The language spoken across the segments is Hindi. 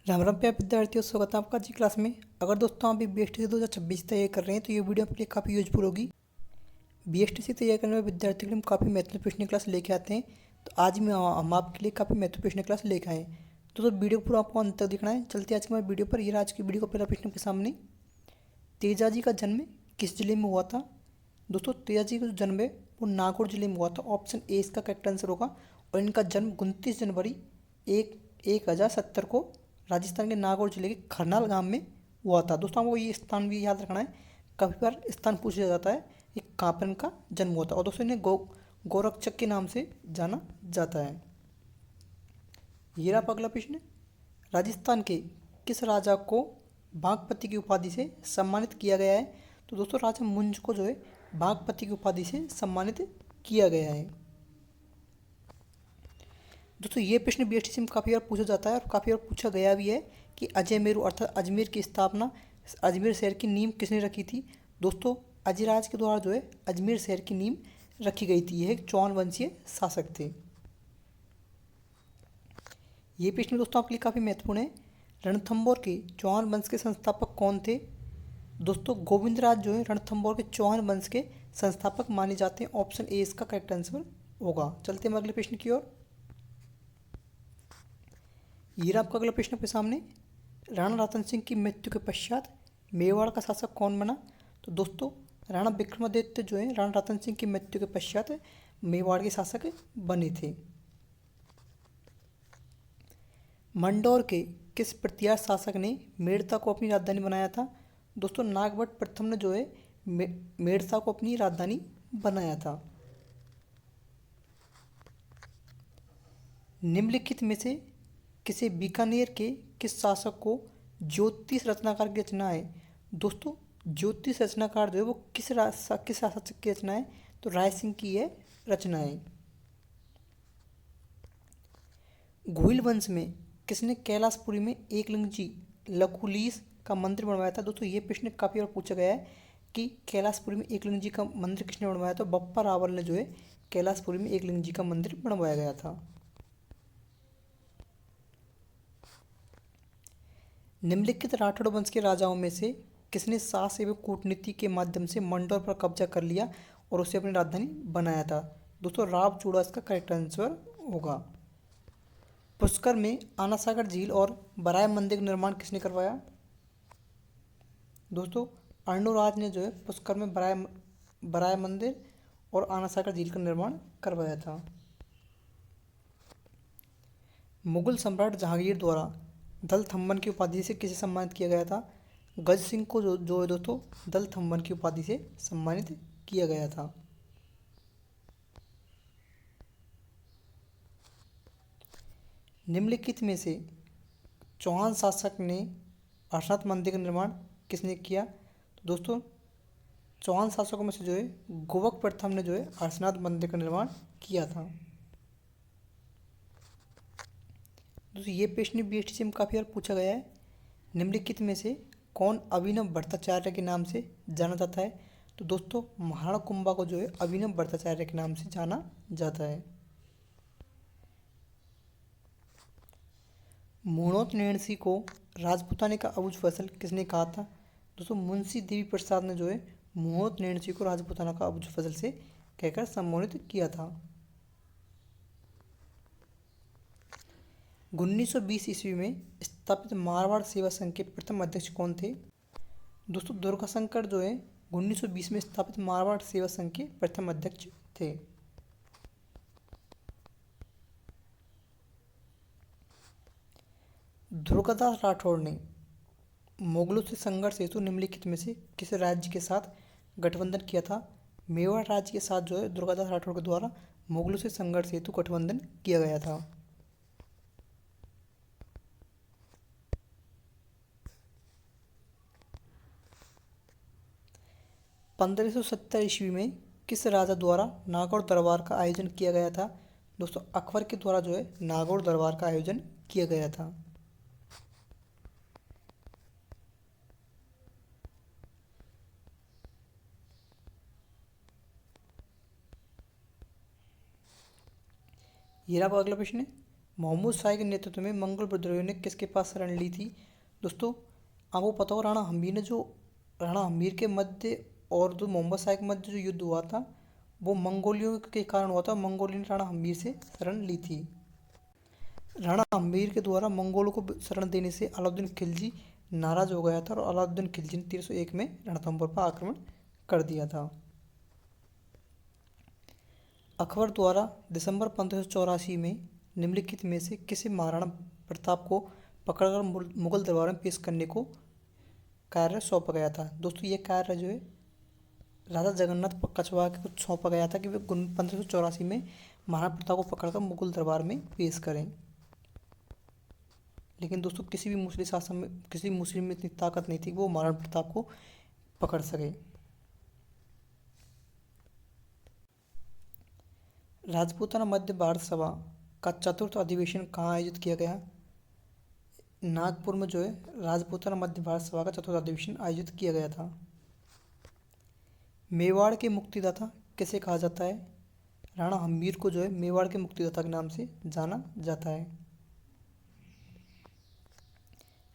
राम राम प्यारे विद्यार्थियों, स्वागत है आपका जी क्लास में। अगर दोस्तों आप भी BSTC 2026 तैयारी कर रहे हैं तो ये वीडियो आपके लिए काफ़ी यूजफुल होगी। BSTC तैयारी करने वाले विद्यार्थियों के लिए हम काफ़ी महत्वपूर्ण प्रश्न क्लास लेके आते हैं। तो आज हम आपके लिए काफ़ी महत्वपूर्ण प्रश्न क्लास लेके आए हैं। तो वीडियो पूरा आपको अंत तक देखना है। चलते आज की हमारे वीडियो पर। ये आज की वीडियो का पहला प्रश्न के सामने, तेजाजी का जन्म किस जिले में हुआ था? दोस्तों तेजाजी का जो जन्म है वो नागौर जिले में हुआ था। ऑप्शन ए इसका करेक्ट आंसर होगा। और इनका जन्म 29 जनवरी 1070 को राजस्थान के नागौर जिले के खरनाल गांव में हुआ था। दोस्तों आपको ये स्थान भी याद रखना है, काफ़ी बार स्थान पूछा जाता है कि कहाँ पर इनका जन्म हुआ था। और दोस्तों इन्हें गोरक्षक के नाम से जाना जाता है। ये रहा अगला प्रश्न, राजस्थान के किस राजा को बागपति की उपाधि से सम्मानित किया गया है? तो दोस्तों राजा मुंज को जो है बागपति की उपाधि से सम्मानित किया गया है। दोस्तों ये प्रश्न BSTC में काफ़ी बार पूछा जाता है और काफ़ी बार पूछा गया भी है कि अजयमेरु अर्थात अजमेर की स्थापना, अजमेर शहर की नींव किसने रखी थी? दोस्तों अजयराज के द्वारा जो है अजमेर शहर की नींव रखी गई थी। यह एक चौहान वंशीय शासक थे। ये प्रश्न दोस्तों आपके लिए काफ़ी महत्वपूर्ण है। रणथंभौर के चौहान वंश के संस्थापक कौन थे? दोस्तों गोविंदराज जो है रणथंभौर के चौहान वंश के संस्थापक माने जाते हैं। ऑप्शन ए इसका करेक्ट आंसर होगा। चलते हैं अगले प्रश्न की ओर। ये रहा आपका अगला प्रश्न आपके सामने, राणा रतन सिंह की मृत्यु के पश्चात मेवाड़ का शासक कौन बना? तो दोस्तों राणा विक्रमादित्य जो है राणा रतन सिंह की मृत्यु के पश्चात मेवाड़ के शासक बने थे। मंडौर के किस प्रतिहार शासक ने मेड़ता को अपनी राजधानी बनाया था? दोस्तों नागभट्ट प्रथम ने जो है मेड़ता को अपनी राजधानी बनाया था। निम्नलिखित में से किसे बीकानेर के किस शासक को ज्योतिष रचनाकार की रचना है? दोस्तों ज्योतिष रचनाकार जो है वो किस शासक की रचना है? तो राय सिंह की यह रचना है। घुइल वंश में किसने कैलाशपुरी में एकलिंगजी लकुलीस का मंदिर बनवाया था? दोस्तों ये प्रश्न काफ़ी बार पूछा गया है कि कैलाशपुरी में एकलिंग जी का मंदिर किसने बनवाया था? बप्पा रावल ने जो है कैलाशपुरी में एकलिंग जी का मंदिर बनवाया गया था। निम्नलिखित राठौड़ वंश के राजाओं में से किसने साहस एवं कूटनीति के माध्यम से मंडौर पर कब्जा कर लिया और उसे अपनी राजधानी बनाया था? दोस्तों राव चूड़ा इसका करेक्ट आंसर होगा। पुष्कर में आना सागर झील और बराय मंदिर का निर्माण किसने करवाया? दोस्तों अर्णोराज ने जो है पुष्कर में बराय मंदिर और आना सागर झील का निर्माण करवाया था। मुगल सम्राट जहांगीर द्वारा दल थम्बन की उपाधि से किसे सम्मानित किया गया था? गज सिंह को जो है दोस्तों दल थम्बन की उपाधि से सम्मानित किया गया था। निम्नलिखित में से चौहान शासक ने हर्षनाथ मंदिर का निर्माण किसने किया? तो दोस्तों चौहान शासकों में से जो है गुवक प्रथम ने जो है हर्षनाथ मंदिर का निर्माण किया था। दोस्तों ये प्रश्न BSTC में काफ़ी बार पूछा गया है। निम्नलिखित में से कौन अभिनव भट्टाचार्य के नाम से जाना जाता है? तो दोस्तों महाराणा कुंभा को जो है अभिनव भट्टाचार्य के नाम से जाना जाता है। मूणोत नैणसी को राजपूताने का अबुझ फसल किसने कहा था? दोस्तों मुंशी देवी प्रसाद ने जो है मूणोत नैणसी को राजपूताना का अबुझ फसल से कहकर संबोधित किया था। 1920 ईस्वी में स्थापित मारवाड़ सेवा संघ के प्रथम अध्यक्ष कौन थे? दोस्तों दुर्गाशंकर जो है 1920 में स्थापित मारवाड़ सेवा संघ के प्रथम अध्यक्ष थे। दुर्गादास राठौड़ ने मुगलों से संघर्ष हेतु निम्नलिखित में से किस राज्य के साथ गठबंधन किया था? मेवाड़ राज्य के साथ जो है दुर्गादास राठौड़ के द्वारा मुगलों से संघर्ष हेतु गठबंधन किया गया था। 1570 ईस्वी में किस राजा द्वारा नागौर दरबार का आयोजन किया गया था? दोस्तों अकबर के द्वारा जो है नागौर दरबार का आयोजन किया गया था। ये रहा अगला प्रश्न है, मोहम्मद शाही के नेतृत्व में मंगोल विद्रोहियों ने किसके पास शरण ली थी? दोस्तों, आपको पता हो राणा हमीर के मध्य और जो मोहम्मद शाह के मध्य जो युद्ध हुआ था वो मंगोलियों के कारण हुआ था। मंगोलियों ने राणा हमीर से शरण ली थी। राणा हमीर के द्वारा मंगोलों को शरण देने से अलाउद्दीन खिलजी नाराज हो गया था और अलाउद्दीन खिलजी ने 1301 में रणथंभौर पर आक्रमण कर दिया था। अकबर द्वारा दिसंबर 1584 में निम्नलिखित में से किसे महाराणा प्रताप को पकड़कर मुगल दरबार में पेश करने को कार्य सौंपा गया था? दोस्तों, ये कार्य जो है राजा जगन्नाथ कछवाहा को सौंपा गया था कि वे 1584 में महाराणा प्रताप को पकड़कर मुगल दरबार में पेश करें। लेकिन दोस्तों, किसी भी मुस्लिम में इतनी ताकत नहीं थी कि वो महाराणा प्रताप को पकड़ सके। राजपूताना मध्य भारत सभा का चतुर्थ अधिवेशन कहाँ आयोजित किया गया? नागपुर में जो है राजपूताना मध्य भारत सभा का चतुर्थ अधिवेशन आयोजित किया गया था। मेवाड़ के मुक्तिदाता किसे कहा जाता है? राणा हमीर को जो है मेवाड़ के मुक्तिदाता के नाम से जाना जाता है।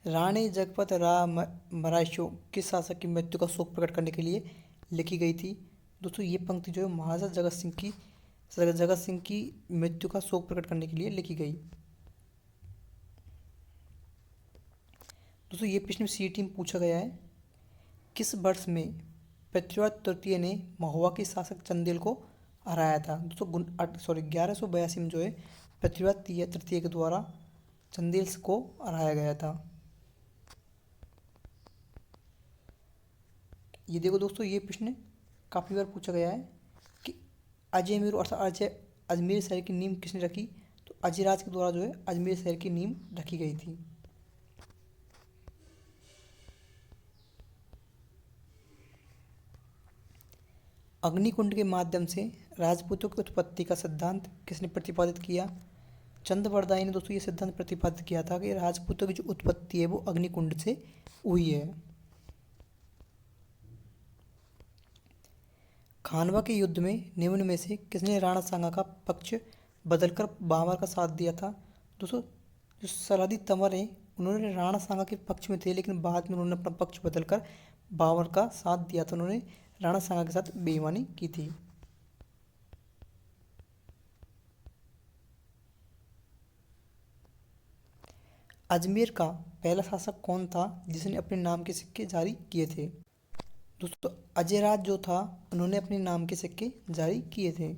रानी जगपत राय मराठियों किस शासक की मृत्यु का शोक प्रकट करने के लिए लिखी गई थी? दोस्तों, ये पंक्ति जो है महाराजा जगत सिंह की मृत्यु का शोक प्रकट करने के लिए लिखी गई। दोस्तों, ये प्रश्न सीईटी में पूछा गया है। किस वर्ष में पृथ्वीराज तृतीय ने महुआ के शासक चंदेल को हराया था? दोस्तों 1182 में जो है पृथ्वीराज तृतीय के द्वारा चंदेल को हराया गया था। ये देखो दोस्तों, ये प्रश्न काफ़ी बार पूछा गया है कि अजमेर अर्थात अजमेर शहर की नींव किसने रखी? तो अजयराज के द्वारा जो है अजमेर शहर की नींव रखी गई थी। अग्निकुंड के माध्यम से राजपूतों की उत्पत्ति का सिद्धांत किसने प्रतिपादित किया? चंद्रवरदाई ने दोस्तों ये सिद्धांत प्रतिपादित किया था कि राजपूतों की जो उत्पत्ति है वो अग्निकुंड से हुई है। खानवा के युद्ध में निम्न में से किसने राणा सांगा का पक्ष बदलकर बाबर का साथ दिया था? दोस्तों, जो सरहदी तंवर हैं उन्होंने राणा सांगा के पक्ष में थे, लेकिन बाद में उन्होंने अपना पक्ष बदलकर बाबर का साथ दिया था। उन्होंने राणा सांगा के साथ बेईमानी की थी। अजमेर का पहला शासक कौन था जिसने अपने नाम के सिक्के जारी किए थे? दोस्तों, अजयराज जो था उन्होंने अपने नाम के सिक्के जारी किए थे।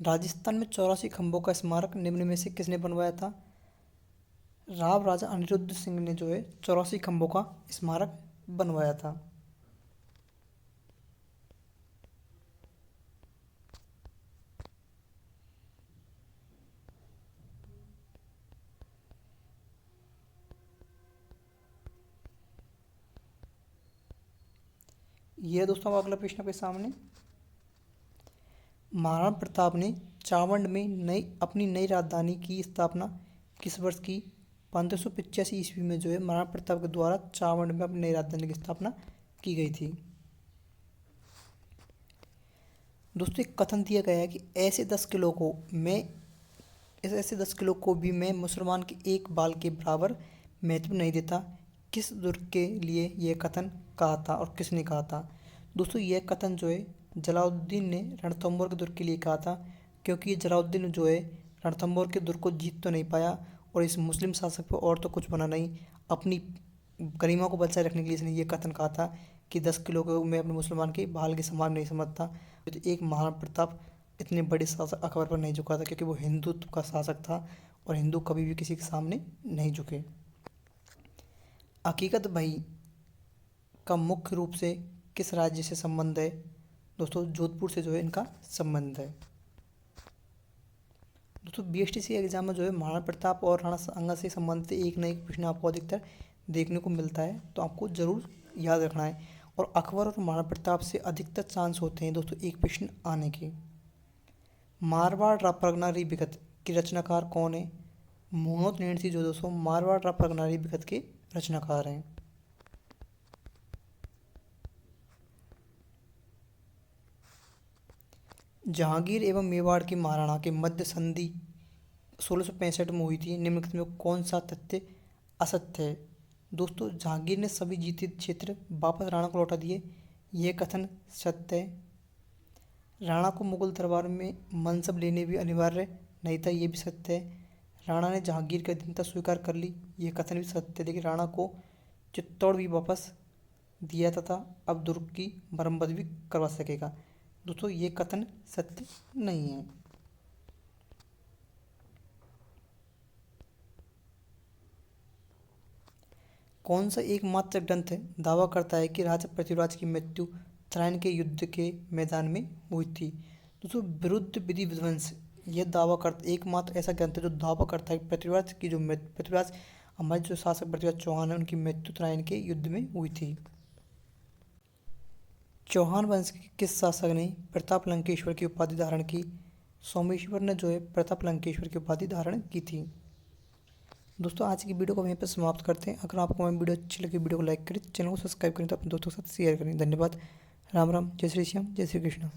राजस्थान में 84 खंभों का स्मारक निम्न में से किसने बनवाया था? राव राजा अनिरुद्ध सिंह ने जो है 84 खंभों का स्मारक बनवाया था। यह दोस्तों अगला प्रश्न आपके सामने। महाराणा प्रताप ने चावंड में अपनी नई राजधानी की स्थापना किस वर्ष की? 1585 ईस्वी में जो है महाराणा प्रताप के द्वारा चावंड में अपनी नई राजधानी की स्थापना की गई थी। दोस्तों, एक कथन दिया गया है कि ऐसे 10 किलो को भी मैं मुसलमान के एक बाल के बराबर महत्व नहीं देता। किस दुर्ग के लिए यह कथन कहा था और किसने कहा था? दोस्तों, यह कथन जो है जलालुद्दीन ने रणथंभौर के दुर्ग के लिए कहा था, क्योंकि जलालुद्दीन जो है रणथंभौर के दुर्ग को जीत तो नहीं पाया और इस मुस्लिम शासक पर और तो कुछ बना नहीं, अपनी गरिमा को बचाए रखने के लिए इसने ये कथन कहा था कि 10 किलो को मैं अपने मुसलमान के बाल के समान नहीं समझता। तो एक महाराणा प्रताप इतने बड़े शासक अकबर पर नहीं झुका था, क्योंकि वो हिंदुत्व का शासक था और हिंदू कभी भी किसी के सामने नहीं झुके। हकीकत भाई का मुख्य रूप से किस राज्य से संबंध है? दोस्तों, जोधपुर से जो है इनका संबंध है। दोस्तों, बीएसटीसी एग्जाम में जो है महाराणा प्रताप और राणा सांगा से संबंधित एक न एक प्रश्न आपको अधिकतर देखने को मिलता है, तो आपको जरूर याद रखना है। और अकबर और महाराणा प्रताप से अधिकतर चांस होते हैं दोस्तों एक प्रश्न आने के। मारवाड़ परगनारी विगत के रचनाकार कौन है? मोहम्मद नैणसी जो दोस्तों मारवाड़ परगनारी विगत के रचनाकार हैं। जहांगीर एवं मेवाड़ के महाराणा के मध्य संधि 1665 में हुई थी। निम्नलिखित में कौन सा तथ्य असत्य है? दोस्तों, जहांगीर ने सभी जीते क्षेत्र वापस राणा को लौटा दिए, यह कथन सत्य है। राणा को मुगल दरबार में मनसब लेने भी अनिवार्य नहीं था, ये भी सत्य है। राणा ने जहांगीर की अधीनता स्वीकार कर ली, यह कथन भी सत्य है। लेकिन राणा को चित्तौड़ भी वापस दिया तथा अब दुर्ग की मरम्मत भी करवा सकेगा। दोस्तों, ये कथन सत्य नहीं है। कौन सा एकमात्र ग्रंथ दावा करता है कि राजा पृथ्वीराज की मृत्यु त्रायन के युद्ध के मैदान में हुई थी? दोस्तों, विरुद्ध विधि विध्वंस यह दावा कर एकमात्र ऐसा ग्रंथ है जो दावा करता है कि पृथ्वीराज हमारे जो शासक पृथ्वीराज चौहान है उनकी मृत्यु त्रायन के युद्ध में हुई थी। चौहान वंश के किस शासक ने प्रताप लंकेश्वर की उपाधि धारण की? सोमेश्वर ने जो है प्रताप लंकेश्वर की उपाधि धारण की थी। दोस्तों, आज की वीडियो को वहीं पर समाप्त करते हैं। अगर आपको हमारी वीडियो अच्छी लगी, वीडियो को लाइक करें, चैनल को सब्सक्राइब करें तो अपने दोस्तों के साथ शेयर करें। धन्यवाद। राम राम, जय श्री श्याम, जय श्री कृष्ण।